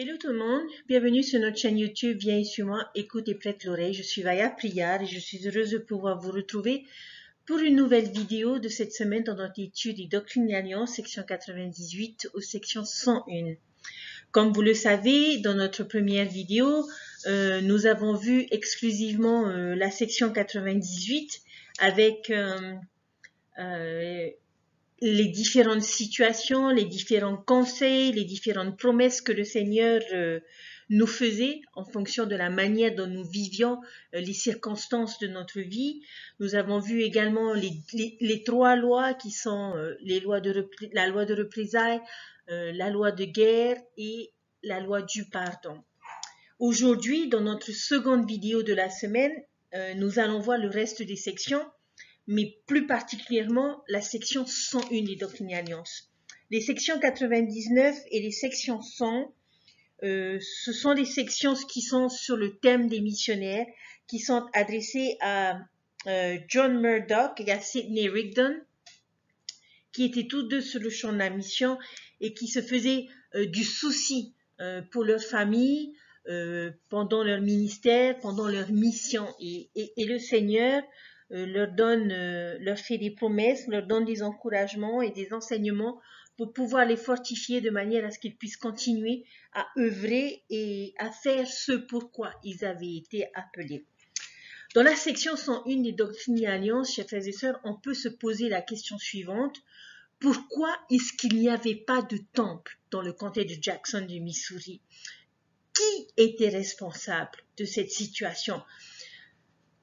Hello tout le monde, bienvenue sur notre chaîne YouTube Viens et suis-moi, écoute et prête l'oreille. Je suis Vaya Priyar et je suis heureuse de pouvoir vous retrouver pour une nouvelle vidéo de cette semaine dans notre étude des Doctrines et Alliances, section 98 ou section 101. Comme vous le savez, dans notre première vidéo, nous avons vu exclusivement la section 98 avec les différentes situations, les différents conseils, les différentes promesses que le Seigneur nous faisait en fonction de la manière dont nous vivions les circonstances de notre vie. Nous avons vu également les trois lois qui sont la loi de représailles, la loi de guerre et la loi du pardon. Aujourd'hui, dans notre seconde vidéo de la semaine, nous allons voir le reste des sections, mais plus particulièrement la section 101 des Doctrines et Alliances. Les sections 99 et les sections 100, ce sont des sections qui sont sur le thème des missionnaires, qui sont adressées à John Murdoch et à Sidney Rigdon, qui étaient tous deux sur le champ de la mission et qui se faisaient du souci pour leur famille, pendant leur ministère, pendant leur mission. Et le Seigneur leur fait des promesses, leur donne des encouragements et des enseignements pour pouvoir les fortifier de manière à ce qu'ils puissent continuer à œuvrer et à faire ce pourquoi ils avaient été appelés. Dans la section 101 des Doctrines et Alliances, chers frères et sœurs, on peut se poser la question suivante. Pourquoi est-ce qu'il n'y avait pas de temple dans le comté de Jackson du Missouri? Qui était responsable de cette situation?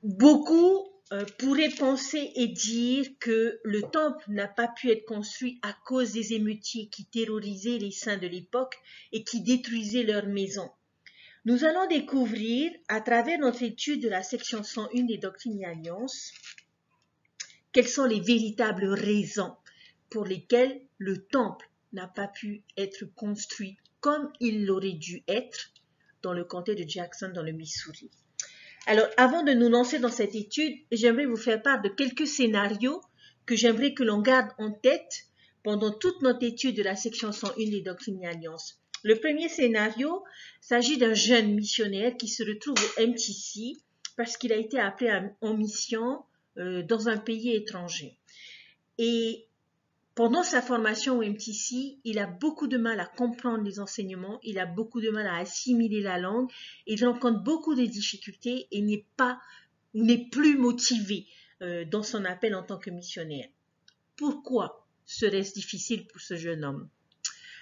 Beaucoup pourraient penser et dire que le temple n'a pas pu être construit à cause des émeutiers qui terrorisaient les saints de l'époque et qui détruisaient leurs maisons. Nous allons découvrir, à travers notre étude de la section 101 des Doctrines et Alliances, quelles sont les véritables raisons pour lesquelles le temple n'a pas pu être construit comme il l'aurait dû être dans le comté de Jackson, dans le Missouri. Alors, avant de nous lancer dans cette étude, j'aimerais vous faire part de quelques scénarios que j'aimerais que l'on garde en tête pendant toute notre étude de la section 101 des Doctrines et Alliances. Le premier scénario s'agit d'un jeune missionnaire qui se retrouve au MTC parce qu'il a été appelé en mission dans un pays étranger. Et pendant sa formation au MTC, il a beaucoup de mal à comprendre les enseignements, il a beaucoup de mal à assimiler la langue, il rencontre beaucoup de difficultés et n'est plus motivé dans son appel en tant que missionnaire. Pourquoi serait-ce difficile pour ce jeune homme?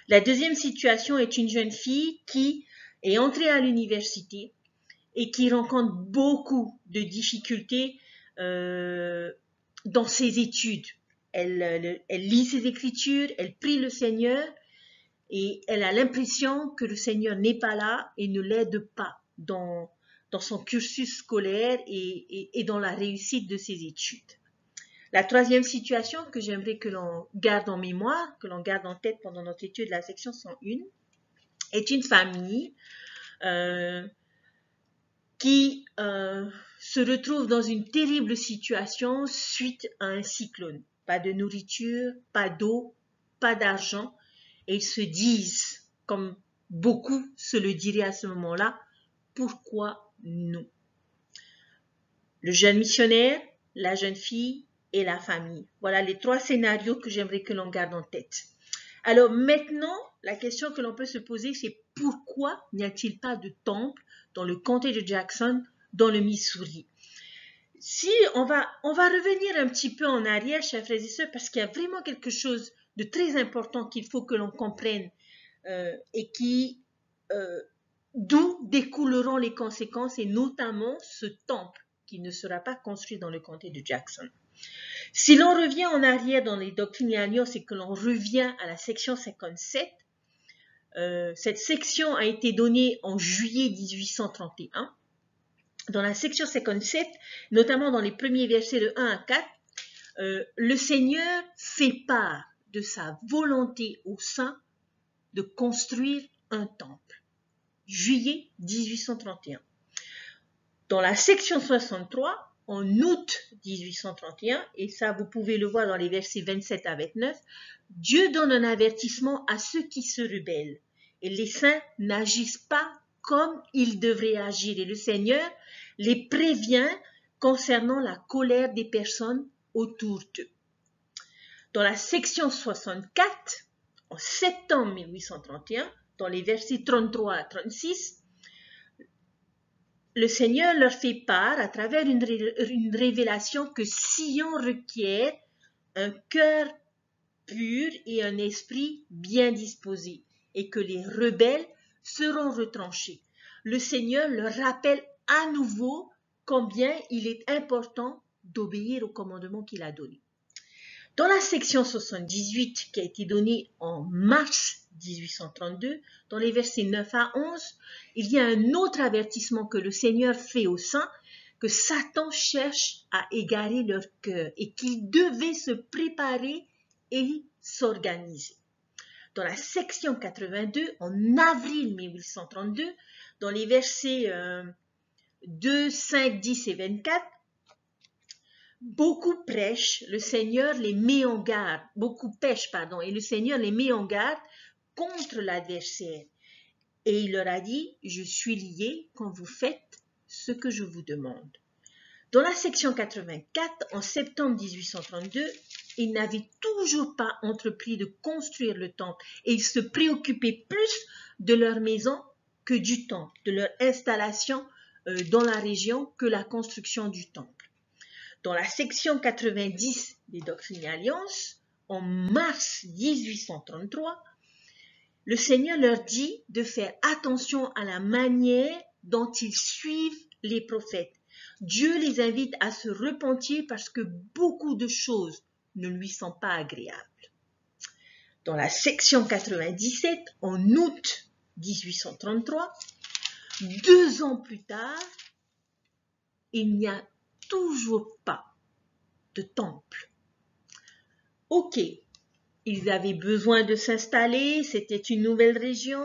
La deuxième situation est une jeune fille qui est entrée à l'université et qui rencontre beaucoup de difficultés dans ses études. Elle lit ses écritures, elle prie le Seigneur et elle a l'impression que le Seigneur n'est pas là et ne l'aide pas dans son cursus scolaire et dans la réussite de ses études. La troisième situation que j'aimerais que l'on garde en mémoire, que l'on garde en tête pendant notre étude de la section 101, est une famille qui se retrouve dans une terrible situation suite à un cyclone. Pas de nourriture, pas d'eau, pas d'argent. Et ils se disent, comme beaucoup se le diraient à ce moment-là, pourquoi nous? Le jeune missionnaire, la jeune fille et la famille. Voilà les trois scénarios que j'aimerais que l'on garde en tête. Alors maintenant, la question que l'on peut se poser, c'est pourquoi n'y a-t-il pas de temple dans le comté de Jackson, dans le Missouri? Si on va revenir un petit peu en arrière, chers frères et sœurs, parce qu'il y a vraiment quelque chose de très important qu'il faut que l'on comprenne et d'où découleront les conséquences et notamment ce temple qui ne sera pas construit dans le comté de Jackson. Si l'on revient en arrière dans les Doctrines et Alliances et que l'on revient à la section 57, cette section a été donnée en juillet 1831. Dans la section 57, notamment dans les premiers versets de 1 à 4, le Seigneur fait part de sa volonté aux saints de construire un temple. Juillet 1831. Dans la section 63, en août 1831, et ça vous pouvez le voir dans les versets 27 à 29, Dieu donne un avertissement à ceux qui se rebellent Et les saints n'agissent pas comme ils devraient agir. Et le Seigneur les prévient concernant la colère des personnes autour d'eux. Dans la section 64, en septembre 1831, dans les versets 33 à 36, le Seigneur leur fait part à travers une révélation que Sion requiert un cœur pur et un esprit bien disposé, et que les rebelles seront retranchés. Le Seigneur leur rappelle à nouveau combien il est important d'obéir au commandement qu'il a donné. Dans la section 78 qui a été donnée en mars 1832, dans les versets 9 à 11, il y a un autre avertissement que le Seigneur fait aux saints, que Satan cherche à égarer leur cœur et qu'ils devaient se préparer et s'organiser. Dans la section 82, en avril 1832, dans les versets 2, 5, 10 et 24, beaucoup prêchent, le Seigneur les met en garde, et le Seigneur les met en garde contre l'adversaire. Et il leur a dit, je suis lié quand vous faites ce que je vous demande. Dans la section 84, en septembre 1832, ils n'avaient toujours pas entrepris de construire le temple et ils se préoccupaient plus de leur maison que du temple, de leur installation dans la région que la construction du temple. Dans la section 90 des Doctrines et Alliances, en mars 1833, le Seigneur leur dit de faire attention à la manière dont ils suivent les prophètes. Dieu les invite à se repentir parce que beaucoup de choses ne lui sont pas agréables. Dans la section 97, en août 1833, 2 ans plus tard, il n'y a toujours pas de temple. Ok, ils avaient besoin de s'installer, c'était une nouvelle région,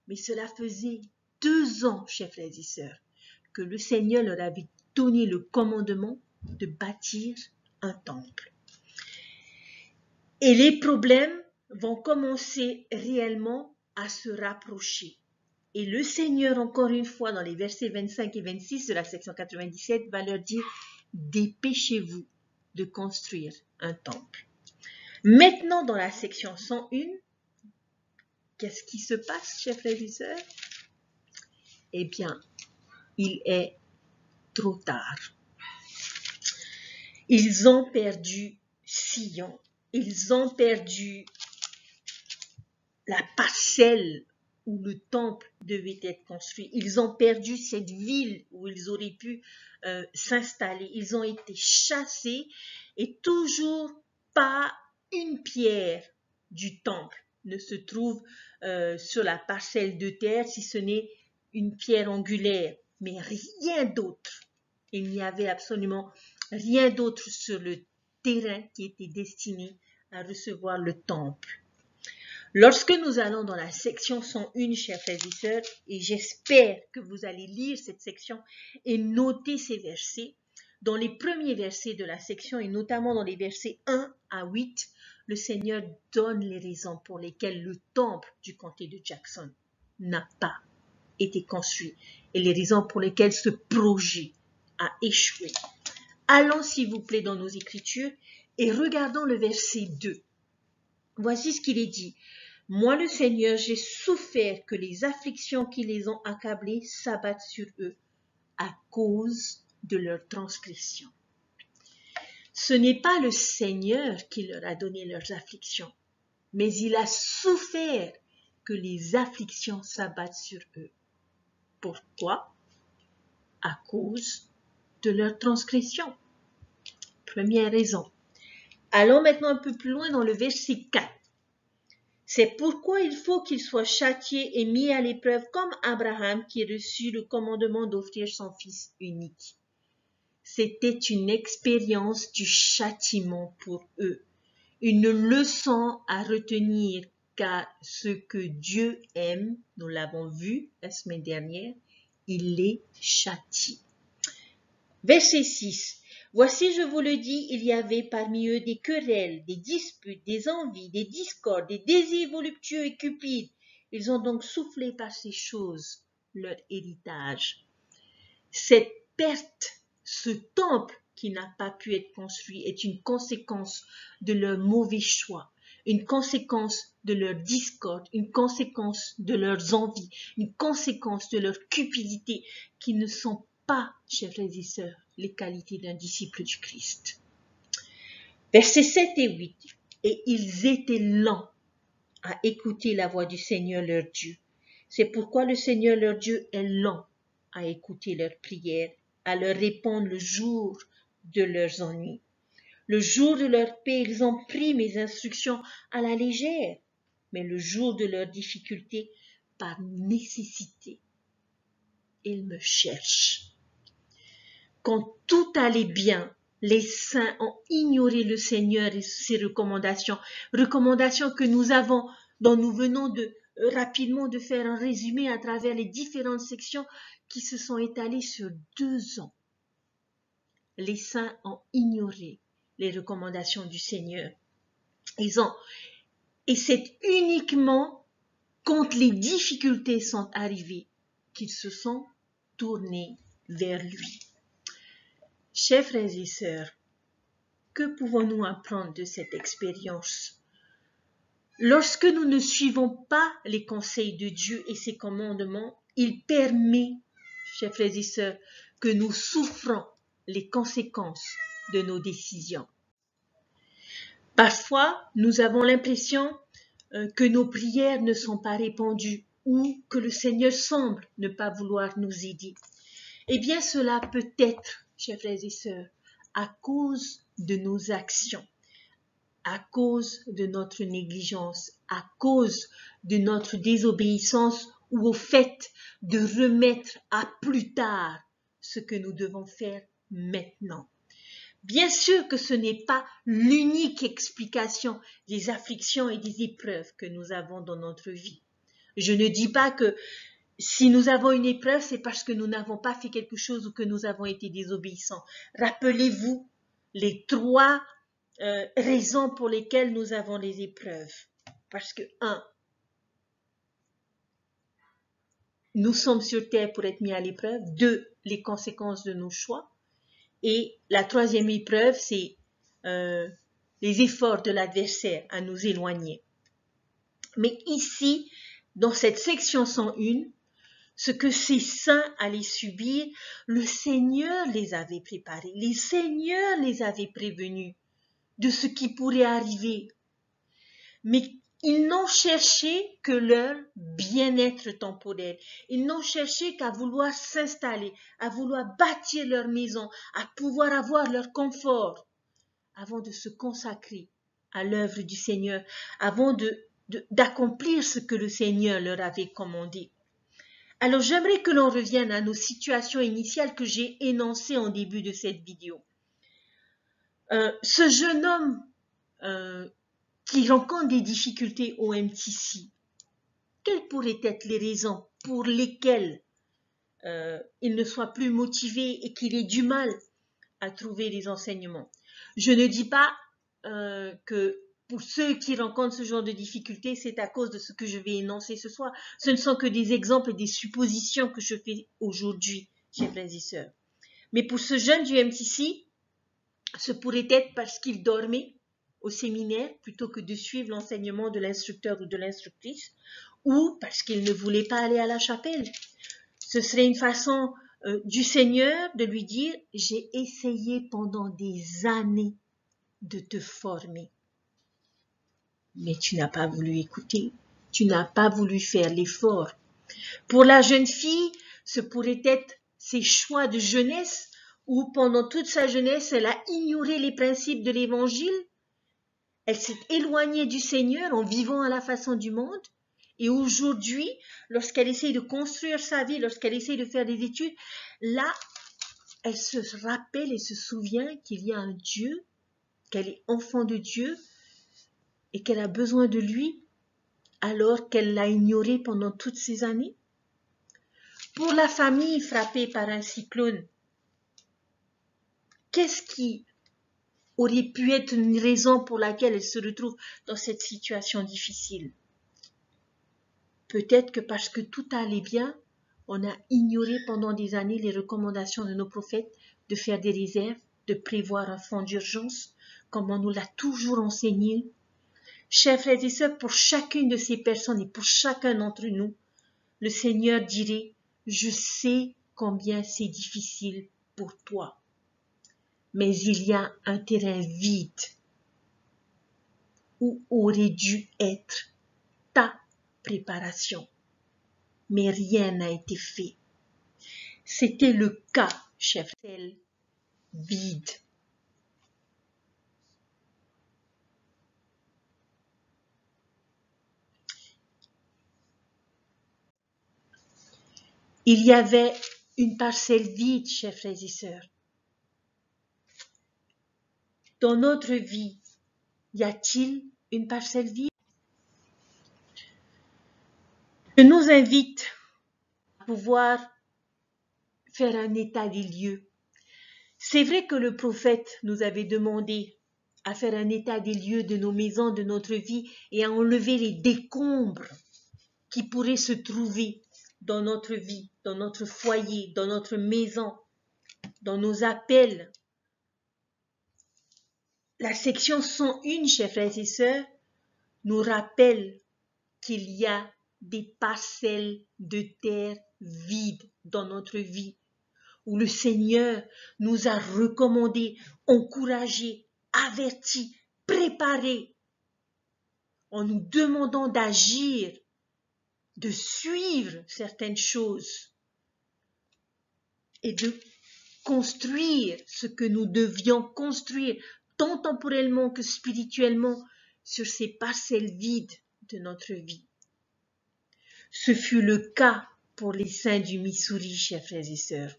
mais cela faisait 2 ans, chers frères et sœurs, que le Seigneur leur avait donné le commandement de bâtir un temple. Et les problèmes vont commencer réellement à se rapprocher. Et le Seigneur, encore une fois, dans les versets 25 et 26 de la section 97, va leur dire « Dépêchez-vous de construire un temple. » Maintenant, dans la section 101, qu'est-ce qui se passe, chers frères et sœurs? Eh bien, il est trop tard. Ils ont perdu Sion. Ils ont perdu la parcelle où le temple devait être construit. Ils ont perdu cette ville où ils auraient pu s'installer. Ils ont été chassés et toujours pas une pierre du temple ne se trouve sur la parcelle de terre, si ce n'est une pierre angulaire, mais rien d'autre. Il n'y avait absolument rien d'autre sur le terrain qui était destiné à recevoir le temple. Lorsque nous allons dans la section 101, chers frères et sœurs, et j'espère que vous allez lire cette section et noter ces versets, dans les premiers versets de la section et notamment dans les versets 1 à 8, le Seigneur donne les raisons pour lesquelles le temple du comté de Jackson n'a pas été construit et les raisons pour lesquelles ce projet a échoué. Allons s'il vous plaît dans nos Écritures et regardons le verset 2. Voici ce qu'il est dit. Moi le Seigneur, j'ai souffert que les afflictions qui les ont accablés s'abattent sur eux à cause de leur transgression. Ce n'est pas le Seigneur qui leur a donné leurs afflictions, mais il a souffert que les afflictions s'abattent sur eux. Pourquoi? À cause de leur transgression. Première raison. Allons maintenant un peu plus loin dans le verset 4. C'est pourquoi il faut qu'il soit châtié et mis à l'épreuve comme Abraham qui reçut le commandement d'offrir son fils unique. C'était une expérience du châtiment pour eux, une leçon à retenir car ce que Dieu aime, nous l'avons vu la semaine dernière, il les châtie. Verset 6. Voici, je vous le dis, il y avait parmi eux des querelles, des disputes, des envies, des discordes, des désirs voluptueux et cupides, Ils ont donc soufflé par ces choses leur héritage. Cette perte, ce temple qui n'a pas pu être construit est une conséquence de leur mauvais choix, une conséquence de leur discorde, une conséquence de leurs envies, une conséquence de leur cupidité qui ne sont pas, chers frères et sœurs, les qualités d'un disciple du Christ. Versets 7 et 8. Et ils étaient lents à écouter la voix du Seigneur leur Dieu. C'est pourquoi le Seigneur leur Dieu est lent à écouter leurs prières, à leur répondre le jour de leurs ennuis. Le jour de leur paix, ils ont pris mes instructions à la légère, mais le jour de leur difficulté, par nécessité, ils me cherchent. Quand tout allait bien, les saints ont ignoré le Seigneur et ses recommandations, recommandations que nous avons, dont nous venons rapidement de faire un résumé à travers les différentes sections qui se sont étalées sur 2 ans. Les saints ont ignoré les recommandations du Seigneur. Et c'est uniquement quand les difficultés sont arrivées qu'ils se sont tournés vers lui. Chers frères et sœurs, que pouvons-nous apprendre de cette expérience? Lorsque nous ne suivons pas les conseils de Dieu et ses commandements, il permet, chers frères et sœurs, que nous souffrons les conséquences de nos décisions. Parfois, nous avons l'impression que nos prières ne sont pas répondues ou que le Seigneur semble ne pas vouloir nous aider. Eh bien, cela peut être, chers frères et sœurs, à cause de nos actions, à cause de notre négligence, à cause de notre désobéissance ou au fait de remettre à plus tard ce que nous devons faire maintenant. Bien sûr que ce n'est pas l'unique explication des afflictions et des épreuves que nous avons dans notre vie. Je ne dis pas que si nous avons une épreuve, c'est parce que nous n'avons pas fait quelque chose ou que nous avons été désobéissants. Rappelez-vous les 3 raisons pour lesquelles nous avons les épreuves. Parce que 1, nous sommes sur terre pour être mis à l'épreuve. 2, les conséquences de nos choix. Et la 3e épreuve, c'est les efforts de l'adversaire à nous éloigner. Mais ici, dans cette section 101, ce que ces saints allaient subir, le Seigneur les avait préparés. Le Seigneur les avait prévenus de ce qui pourrait arriver. Mais ils n'ont cherché que leur bien-être temporel. Ils n'ont cherché qu'à vouloir s'installer, à vouloir bâtir leur maison, à pouvoir avoir leur confort, avant de se consacrer à l'œuvre du Seigneur, avant d'accomplir ce que le Seigneur leur avait commandé. Alors j'aimerais que l'on revienne à nos situations initiales que j'ai énoncées en début de cette vidéo. Ce jeune homme qui rencontre des difficultés au MTC, quelles pourraient être les raisons pour lesquelles il ne soit plus motivé et qu'il ait du mal à trouver les enseignements? Je ne dis pas que pour ceux qui rencontrent ce genre de difficultés, c'est à cause de ce que je vais énoncer ce soir. Ce ne sont que des exemples et des suppositions que je fais aujourd'hui, chers frères et sœurs. Mais pour ce jeune du MTC, ce pourrait être parce qu'il dormait au séminaire plutôt que de suivre l'enseignement de l'instructeur ou de l'instructrice, ou parce qu'il ne voulait pas aller à la chapelle. Ce serait une façon du Seigneur de lui dire « J'ai essayé pendant des années de te former. Mais tu n'as pas voulu écouter, tu n'as pas voulu faire l'effort. » Pour la jeune fille, ce pourrait être ses choix de jeunesse où pendant toute sa jeunesse, elle a ignoré les principes de l'Évangile. Elle s'est éloignée du Seigneur en vivant à la façon du monde. Et aujourd'hui, lorsqu'elle essaie de construire sa vie, lorsqu'elle essaie de faire des études, là, elle se rappelle et se souvient qu'il y a un Dieu, qu'elle est enfant de Dieu et qu'elle a besoin de lui alors qu'elle l'a ignoré pendant toutes ces années. Pour la famille frappée par un cyclone, qu'est-ce qui aurait pu être une raison pour laquelle elle se retrouve dans cette situation difficile? Peut-être que parce que tout allait bien, on a ignoré pendant des années les recommandations de nos prophètes de faire des réserves, de prévoir un fonds d'urgence, comme on nous l'a toujours enseigné. Chers frères et sœurs, pour chacune de ces personnes et pour chacun d'entre nous, le Seigneur dirait, je sais combien c'est difficile pour toi, mais il y a un terrain vide où aurait dû être ta préparation. Mais rien n'a été fait. C'était le cas, chef, vide. Il y avait une parcelle vide, chers frères et sœurs. Dans notre vie, y a-t-il une parcelle vide? Je nous invite à pouvoir faire un état des lieux. C'est vrai que le prophète nous avait demandé à faire un état des lieux de nos maisons, de notre vie et à enlever les décombres qui pourraient se trouver dans notre vie, dans notre foyer, dans notre maison, dans nos appels. La section 101, chers frères et sœurs, nous rappelle qu'il y a des parcelles de terre vides dans notre vie, où le Seigneur nous a recommandé, encouragé, averti, préparé, en nous demandant d'agir, de suivre certaines choses et de construire ce que nous devions construire, tant temporellement que spirituellement, sur ces parcelles vides de notre vie. Ce fut le cas pour les saints du Missouri, chers frères et sœurs.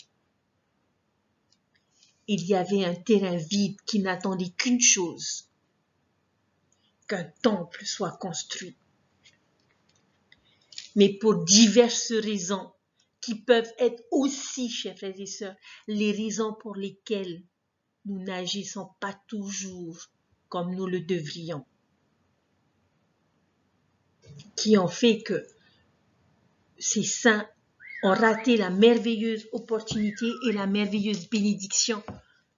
Il y avait un terrain vide qui n'attendait qu'une chose, qu'un temple soit construit. Mais pour diverses raisons, qui peuvent être aussi, chers frères et sœurs, les raisons pour lesquelles nous n'agissons pas toujours comme nous le devrions, qui ont fait que ces saints ont raté la merveilleuse opportunité et la merveilleuse bénédiction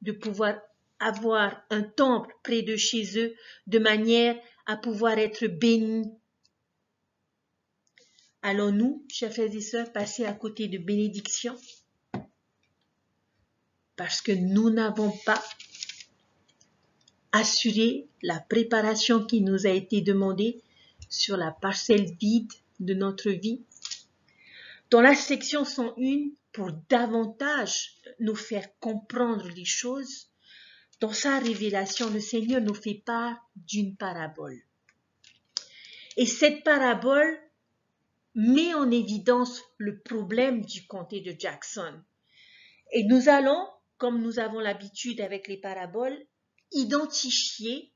de pouvoir avoir un temple près de chez eux de manière à pouvoir être bénis. Allons-nous, chers frères et sœurs, passer à côté de bénédictions parce que nous n'avons pas assuré la préparation qui nous a été demandée sur la parcelle vide de notre vie? Dans la section 101, pour davantage nous faire comprendre les choses, dans sa révélation, le Seigneur nous fait part d'une parabole. Et cette parabole met en évidence le problème du comté de Jackson. Et nous allons, comme nous avons l'habitude avec les paraboles, identifier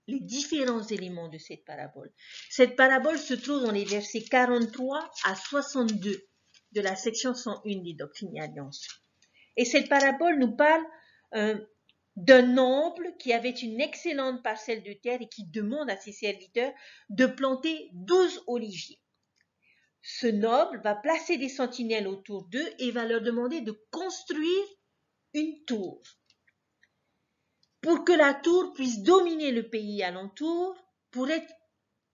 les différents éléments de cette parabole. Cette parabole se trouve dans les versets 43 à 62 de la section 101 des Doctrines et Alliances. Et cette parabole nous parle d'un noble qui avait une excellente parcelle de terre et qui demande à ses serviteurs de planter 12 oliviers. Ce noble va placer des sentinelles autour d'eux et va leur demander de construire une tour. Pour que la tour puisse dominer le pays alentour, pour être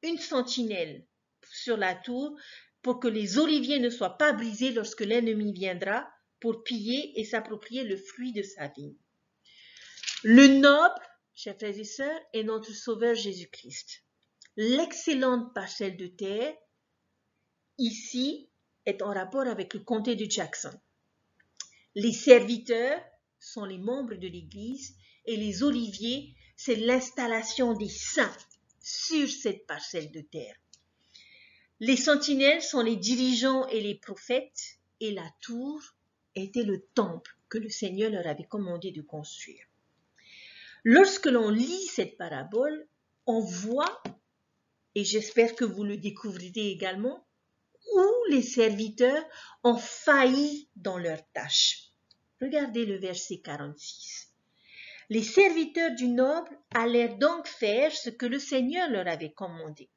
une sentinelle sur la tour, pour que les oliviers ne soient pas brisés lorsque l'ennemi viendra pour piller et s'approprier le fruit de sa vigne. Le noble, chers frères et sœurs, est notre Sauveur Jésus-Christ. L'excellente parcelle de terre, ici, est en rapport avec le comté de Jackson. Les serviteurs sont les membres de l'Église et les oliviers, c'est l'installation des saints sur cette parcelle de terre. Les sentinelles sont les dirigeants et les prophètes et la tour était le temple que le Seigneur leur avait commandé de construire. Lorsque l'on lit cette parabole, on voit, et j'espère que vous le découvrirez également, où les serviteurs ont failli dans leur tâche. Regardez le verset 46. Les serviteurs du noble allèrent donc faire ce que le Seigneur leur avait commandé.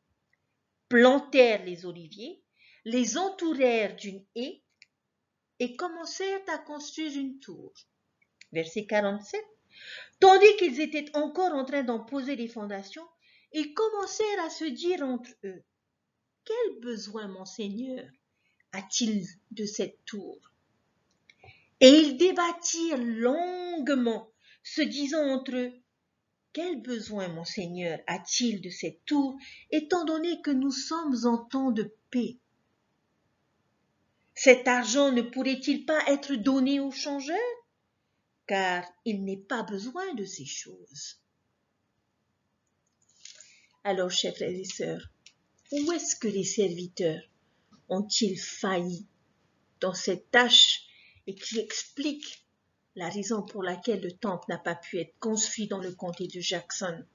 Plantèrent les oliviers, les entourèrent d'une haie et commencèrent à construire une tour. Verset 47. Tandis qu'ils étaient encore en train d'en poser les fondations, ils commencèrent à se dire entre eux, « Quel besoin, mon Seigneur, a-t-il de cette tour ?» Et ils débattirent longuement, se disant entre eux, « Quel besoin, mon Seigneur, a-t-il de cette tour, étant donné que nous sommes en temps de paix? Cet argent ne pourrait-il pas être donné aux changeurs? Car il n'est pas besoin de ces choses. » Alors, chers frères et sœurs, où est-ce que les serviteurs ont-ils failli dans cette tâche et qui explique la raison pour laquelle le temple n'a pas pu être construit dans le comté de Jackson?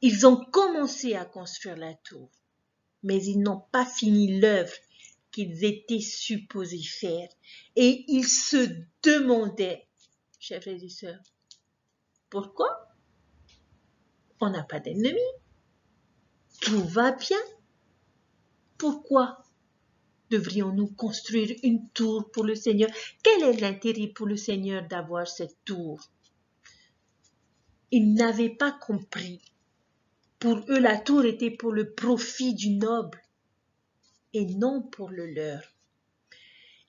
Ils ont commencé à construire la tour, mais ils n'ont pas fini l'œuvre qu'ils étaient supposés faire. Et ils se demandaient, chers frères et sœurs, pourquoi on n'a pas d'ennemis? Tout va bien. Pourquoi devrions-nous construire une tour pour le Seigneur? Quel est l'intérêt pour le Seigneur d'avoir cette tour? Ils n'avaient pas compris. Pour eux, la tour était pour le profit du noble et non pour le leur.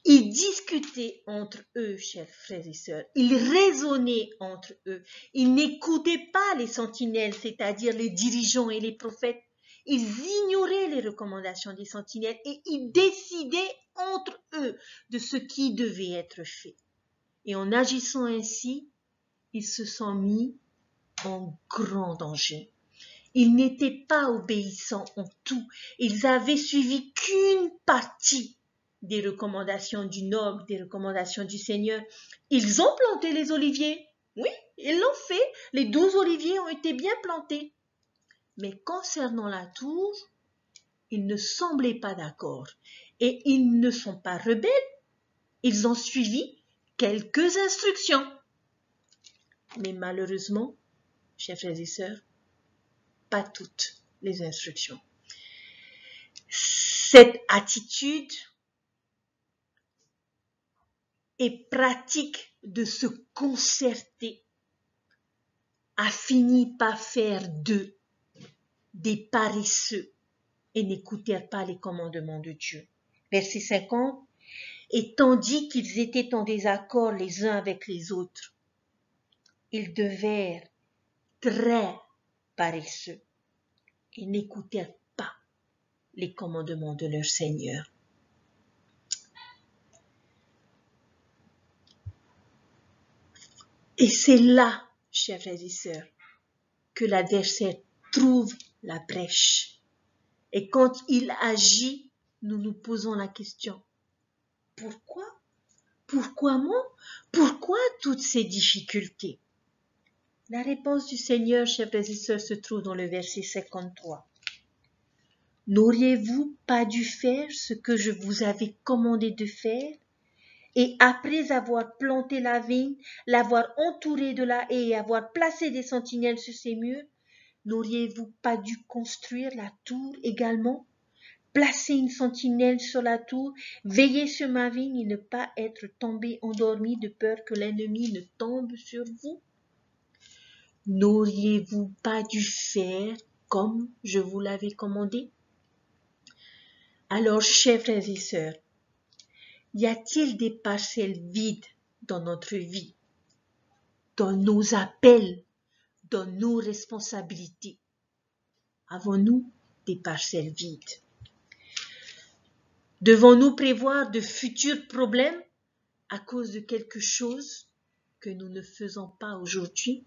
Ils discutaient entre eux, chers frères et sœurs. Ils raisonnaient entre eux. Ils n'écoutaient pas les sentinelles, c'est-à-dire les dirigeants et les prophètes. Ils ignoraient les recommandations des sentinelles et ils décidaient entre eux de ce qui devait être fait. Et en agissant ainsi, ils se sont mis en grand danger. Ils n'étaient pas obéissants en tout. Ils avaient suivi qu'une partie des recommandations du noble, des recommandations du Seigneur. Ils ont planté les oliviers. Oui, ils l'ont fait. Les 12 oliviers ont été bien plantés. Mais concernant la tour, ils ne semblaient pas d'accord. Et ils ne sont pas rebelles. Ils ont suivi quelques instructions. Mais malheureusement, chers frères et sœurs, pas toutes les instructions. Cette attitude et pratique de se concerter a fini par faire d'eux des paresseux et n'écoutèrent pas les commandements de Dieu. Verset 50. Et tandis qu'ils étaient en désaccord les uns avec les autres, ils devinrent très paresseux et n'écoutèrent pas les commandements de leur Seigneur. Et c'est là, chers frères et sœurs, que l'adversaire trouve la brèche. Et quand il agit, nous nous posons la question, pourquoi? Pourquoi moi? Pourquoi toutes ces difficultés? La réponse du Seigneur, chers frères et sœurs, se trouve dans le verset 53. N'auriez-vous pas dû faire ce que je vous avais commandé de faire? Et après avoir planté la vigne, l'avoir entourée de la haie et avoir placé des sentinelles sur ses murs, n'auriez-vous pas dû construire la tour également? Placer une sentinelle sur la tour, veiller sur ma vigne et ne pas être tombé endormi de peur que l'ennemi ne tombe sur vous? N'auriez-vous pas dû faire comme je vous l'avais commandé? Alors, chers frères et sœurs, y a-t-il des parcelles vides dans notre vie, dans nos appels, dans nos responsabilités? Avons-nous des parcelles vides? Devons-nous prévoir de futurs problèmes à cause de quelque chose que nous ne faisons pas aujourd'hui?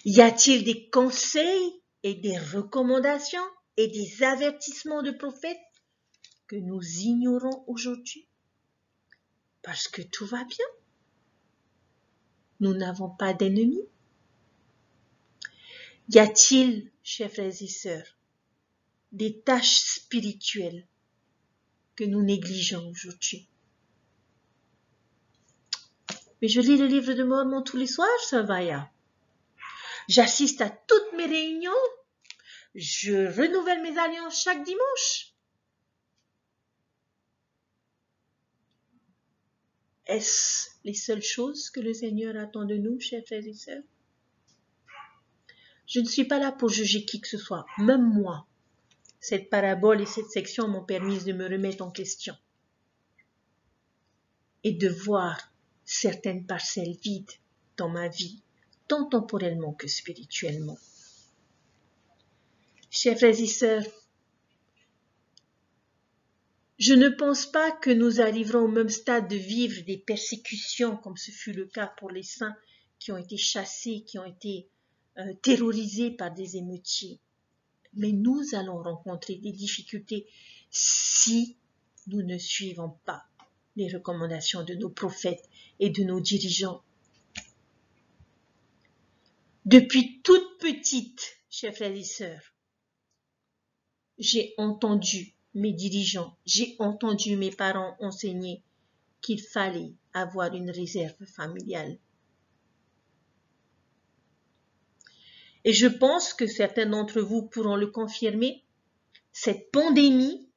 Y a-t-il des conseils et des recommandations et des avertissements de prophètes que nous ignorons aujourd'hui? Parce que tout va bien. Nous n'avons pas d'ennemis. Y a-t-il, chers frères et sœurs, des tâches spirituelles que nous négligeons aujourd'hui? Mais je lis le livre de Mormon tous les soirs, Savaya. J'assiste à toutes mes réunions. Je renouvelle mes alliances chaque dimanche. Est-ce les seules choses que le Seigneur attend de nous, chers frères et sœurs? Je ne suis pas là pour juger qui que ce soit, même moi. Cette parabole et cette section m'ont permis de me remettre en question et de voir certaines parcelles vides dans ma vie, tant temporellement que spirituellement. Chers frères et sœurs, je ne pense pas que nous arriverons au même stade de vivre des persécutions comme ce fut le cas pour les saints qui ont été chassés, qui ont été terrorisés par des émeutiers. Mais nous allons rencontrer des difficultés si nous ne suivons pas les recommandations de nos prophètes et de nos dirigeants. Depuis toute petite, chers frères et sœurs, j'ai entendu mes dirigeants, j'ai entendu mes parents enseigner qu'il fallait avoir une réserve familiale. Et je pense que certains d'entre vous pourront le confirmer, cette pandémie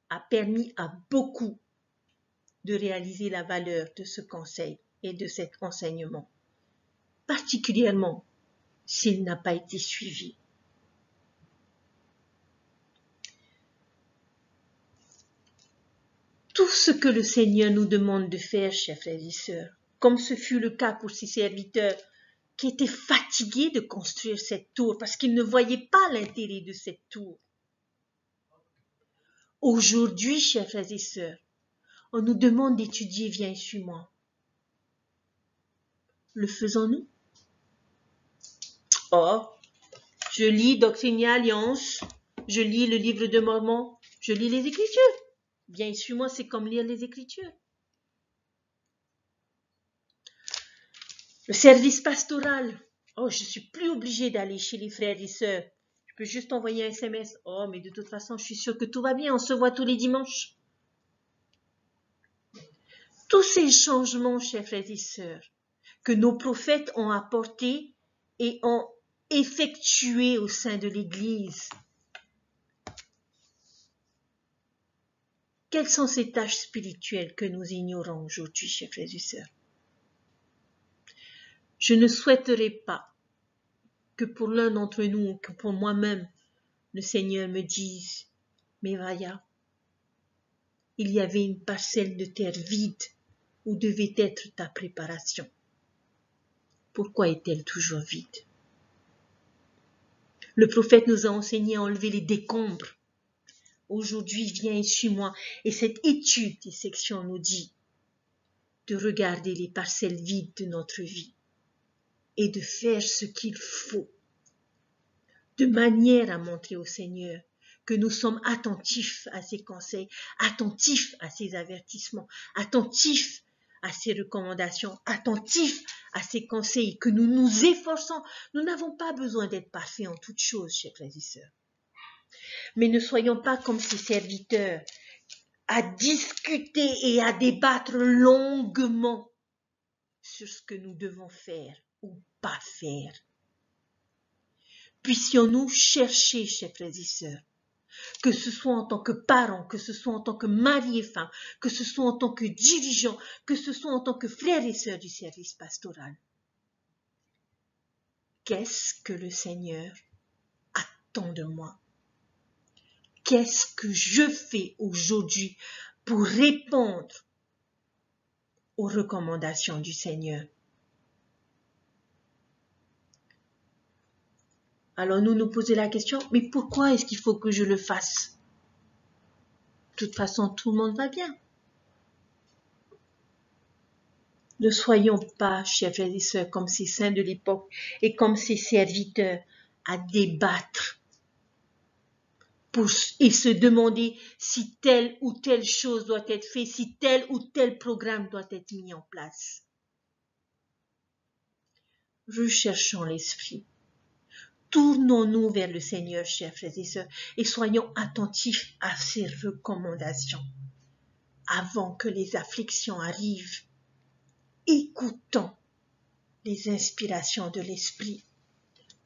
a permis à beaucoup de réaliser la valeur de ce conseil et de cet enseignement, particulièrement s'il n'a pas été suivi. Tout ce que le Seigneur nous demande de faire, chers frères et sœurs, comme ce fut le cas pour ses serviteurs qui étaient fatigués de construire cette tour parce qu'ils ne voyaient pas l'intérêt de cette tour. Aujourd'hui, chers frères et sœurs, on nous demande d'étudier, viens et suis-moi. Le faisons-nous? Oh, je lis Doctrine et Alliance, je lis le livre de Mormon, je lis les Écritures. Viens et suis-moi, c'est comme lire les Écritures. Le service pastoral. Oh, je suis plus obligée d'aller chez les frères et sœurs. Je peux juste envoyer un SMS. Oh, mais de toute façon, je suis sûre que tout va bien. On se voit tous les dimanches. Tous ces changements, chers frères et sœurs, que nos prophètes ont apportés et ont effectués au sein de l'Église. Quelles sont ces tâches spirituelles que nous ignorons aujourd'hui, chers frères et sœurs? Je ne souhaiterais pas que pour l'un d'entre nous, ou que pour moi-même, le Seigneur me dise, mais Vaya, il y avait une parcelle de terre vide où devait être ta préparation. Pourquoi est-elle toujours vide? Le prophète nous a enseigné à enlever les décombres. Aujourd'hui, viens et suis-moi. Et cette étude des sections nous dit de regarder les parcelles vides de notre vie et de faire ce qu'il faut, de manière à montrer au Seigneur que nous sommes attentifs à ses conseils, attentifs à ses avertissements, attentifs à ses recommandations, attentifs à ses conseils, que nous nous efforçons. Nous n'avons pas besoin d'être parfaits en toutes choses, chers frères et sœurs. Mais ne soyons pas comme ces serviteurs à discuter et à débattre longuement sur ce que nous devons faire ou pas faire. Puissions-nous chercher, chers frères et sœurs, que ce soit en tant que parents, que ce soit en tant que mari et femme, que ce soit en tant que dirigeants, que ce soit en tant que frères et sœurs du service pastoral. Qu'est-ce que le Seigneur attend de moi? Qu'est-ce que je fais aujourd'hui pour répondre aux recommandations du Seigneur? Alors nous poser la question, mais pourquoi est-ce qu'il faut que je le fasse? De toute façon, tout le monde va bien. Ne soyons pas, chers frères et sœurs, comme ces saints de l'époque et comme ces serviteurs à débattre et se demander si telle ou telle chose doit être faite, si tel ou tel programme doit être mis en place. Recherchons l'esprit. Tournons-nous vers le Seigneur, chers frères et sœurs, et soyons attentifs à ses recommandations avant que les afflictions arrivent. Écoutons les inspirations de l'Esprit,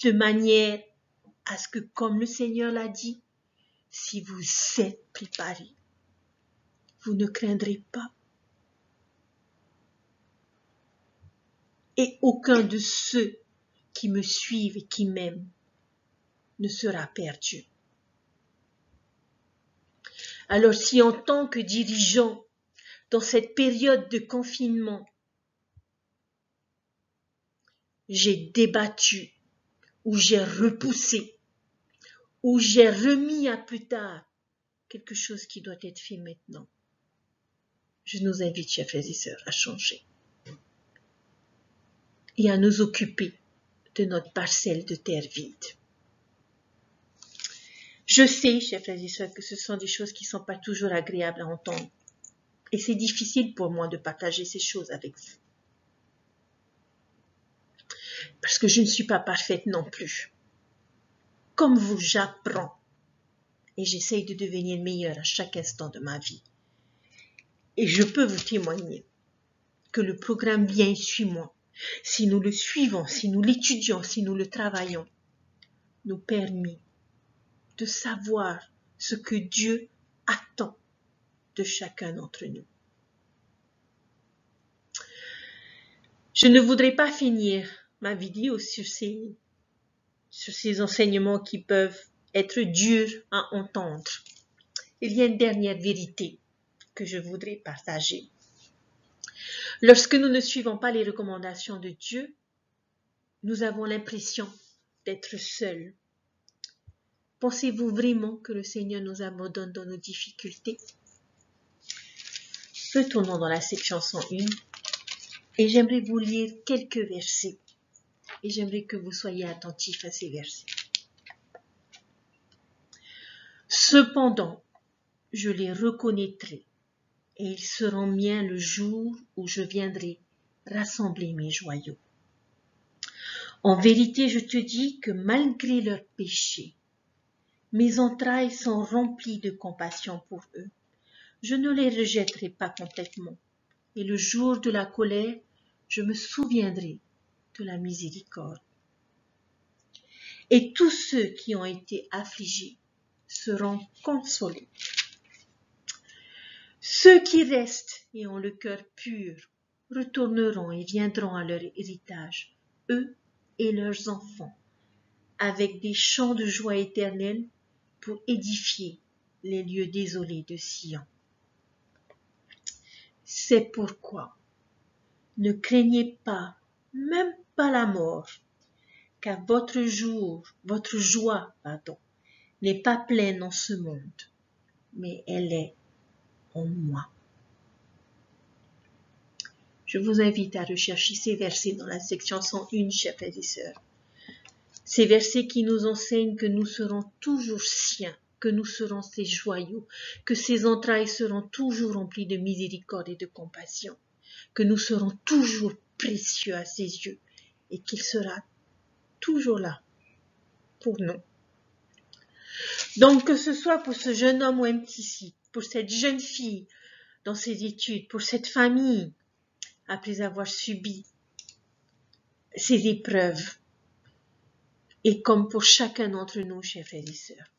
de manière à ce que, comme le Seigneur l'a dit, si vous êtes préparés, vous ne craindrez pas. et aucun de ceux qui me suivent et qui m'aiment ne sera perdu. Alors si en tant que dirigeant, dans cette période de confinement, j'ai débattu, ou j'ai repoussé, ou j'ai remis à plus tard quelque chose qui doit être fait maintenant, je nous invite, chers frères et sœurs, à changer et à nous occuper de notre parcelle de terre vide. Je sais, chers frères et sœurs, que ce sont des choses qui ne sont pas toujours agréables à entendre. Et c'est difficile pour moi de partager ces choses avec vous. Parce que je ne suis pas parfaite non plus. Comme vous, j'apprends. Et j'essaye de devenir meilleure à chaque instant de ma vie. Et je peux vous témoigner que le programme Bien suis-moi, si nous le suivons, si nous l'étudions, si nous le travaillons, nous permet de savoir ce que Dieu attend de chacun d'entre nous. Je ne voudrais pas finir ma vidéo sur ces enseignements qui peuvent être durs à entendre. Il y a une dernière vérité que je voudrais partager. Lorsque nous ne suivons pas les recommandations de Dieu, nous avons l'impression d'être seuls. Pensez-vous vraiment que le Seigneur nous abandonne dans nos difficultés? Retournons dans la section 101 et j'aimerais vous lire quelques versets et j'aimerais que vous soyez attentifs à ces versets. Cependant, je les reconnaîtrai et ils seront miens le jour où je viendrai rassembler mes joyaux. En vérité, je te dis que malgré leurs péchés, mes entrailles sont remplies de compassion pour eux. Je ne les rejetterai pas complètement. Et le jour de la colère, je me souviendrai de la miséricorde. Et tous ceux qui ont été affligés seront consolés. Ceux qui restent et ont le cœur pur retourneront et viendront à leur héritage, eux et leurs enfants, avec des chants de joie éternelle pour édifier les lieux désolés de Sion. C'est pourquoi ne craignez pas, même pas la mort, car votre joie, n'est pas pleine en ce monde, mais elle est en moi. Je vous invite à rechercher ces versets dans la section 101, chers frères et sœurs. Ces versets qui nous enseignent que nous serons toujours siens, que nous serons ses joyaux, que ses entrailles seront toujours remplies de miséricorde et de compassion, que nous serons toujours précieux à ses yeux et qu'il sera toujours là pour nous. Donc que ce soit pour ce jeune homme ou un petit, pour cette jeune fille dans ses études, pour cette famille après avoir subi ces épreuves, et comme pour chacun d'entre nous, chers frères et sœurs,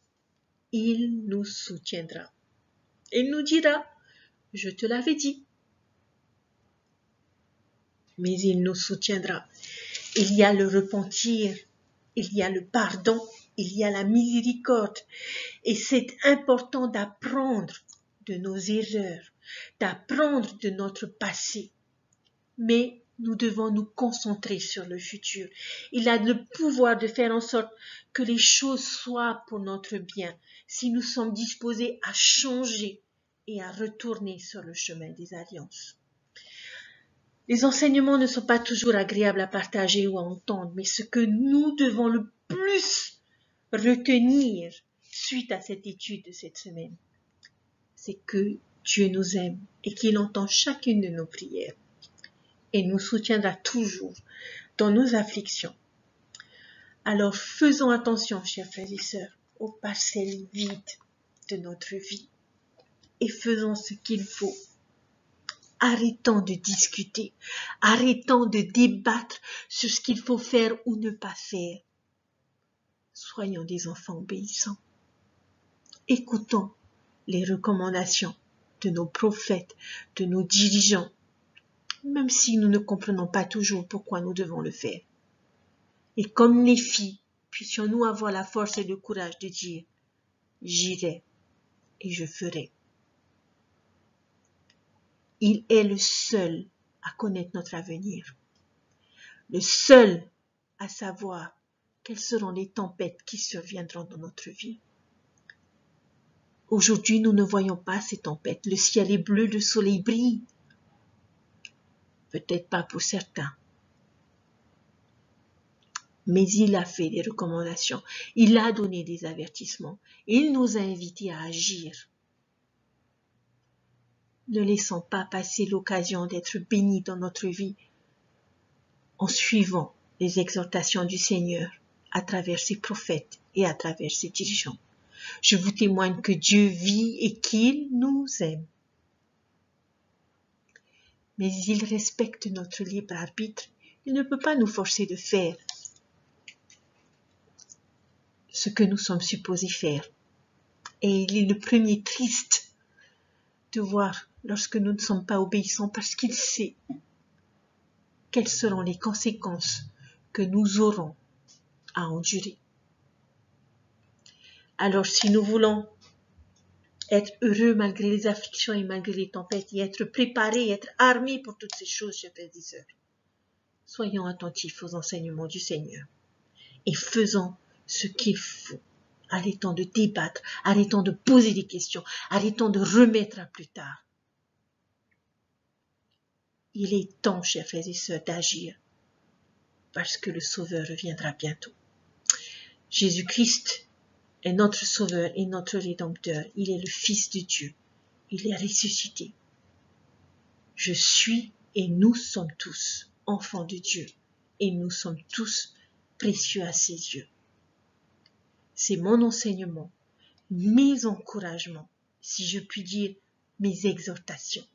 il nous soutiendra. Il nous dira, je te l'avais dit, mais il nous soutiendra. Il y a le repentir, il y a le pardon, il y a la miséricorde. Et c'est important d'apprendre de nos erreurs, d'apprendre de notre passé. Mais nous devons nous concentrer sur le futur. Il a le pouvoir de faire en sorte que les choses soient pour notre bien, si nous sommes disposés à changer et à retourner sur le chemin des alliances. Les enseignements ne sont pas toujours agréables à partager ou à entendre, mais ce que nous devons le plus retenir suite à cette étude de cette semaine, c'est que Dieu nous aime et qu'il entend chacune de nos prières et nous soutiendra toujours dans nos afflictions. Alors faisons attention, chers frères et sœurs, aux parcelles vides de notre vie et faisons ce qu'il faut. Arrêtons de discuter, arrêtons de débattre sur ce qu'il faut faire ou ne pas faire. Soyons des enfants obéissants. Écoutons les recommandations de nos prophètes, de nos dirigeants. même si nous ne comprenons pas toujours pourquoi nous devons le faire. Et comme les filles, puissions-nous avoir la force et le courage de dire « J'irai et je ferai ». Il est le seul à connaître notre avenir, le seul à savoir quelles seront les tempêtes qui surviendront dans notre vie. Aujourd'hui, nous ne voyons pas ces tempêtes. Le ciel est bleu, le soleil brille. Peut-être pas pour certains. Mais il a fait des recommandations. Il a donné des avertissements. Il nous a invités à agir. Ne laissons pas passer l'occasion d'être bénis dans notre vie en suivant les exhortations du Seigneur à travers ses prophètes et à travers ses dirigeants. Je vous témoigne que Dieu vit et qu'il nous aime. Mais il respecte notre libre arbitre. Il ne peut pas nous forcer de faire ce que nous sommes supposés faire. Et il est le premier triste de voir lorsque nous ne sommes pas obéissants parce qu'il sait quelles seront les conséquences que nous aurons à endurer. Alors si nous voulons être heureux malgré les afflictions et malgré les tempêtes et être préparés, être armés pour toutes ces choses, chers frères et sœurs, soyons attentifs aux enseignements du Seigneur et faisons ce qu'il faut. Arrêtons de débattre, arrêtons de poser des questions, arrêtons de remettre à plus tard. Il est temps, chers frères et sœurs, d'agir parce que le Sauveur reviendra bientôt. Jésus-Christ est notre Sauveur et notre Rédempteur. Il est le Fils de Dieu. Il est ressuscité. Je suis et nous sommes tous enfants de Dieu et nous sommes tous précieux à ses yeux. C'est mon enseignement, mes encouragements, si je puis dire mes exhortations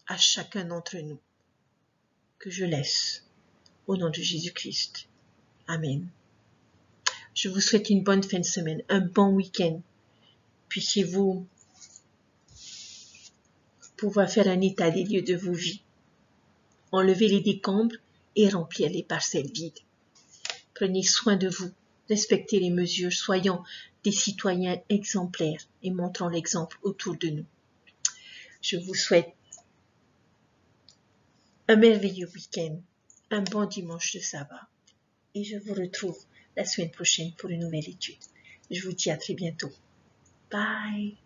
à chacun d'entre nous que je laisse au nom de Jésus-Christ. Amen. Je vous souhaite une bonne fin de semaine, un bon week-end. Puissiez-vous pouvoir faire un état des lieux de vos vies, enlever les décombres et remplir les parcelles vides. Prenez soin de vous, respectez les mesures, soyons des citoyens exemplaires et montrons l'exemple autour de nous. Je vous souhaite un merveilleux week-end, un bon dimanche de sabbat et je vous retrouve la semaine prochaine pour une nouvelle étude. Je vous dis à très bientôt. Bye!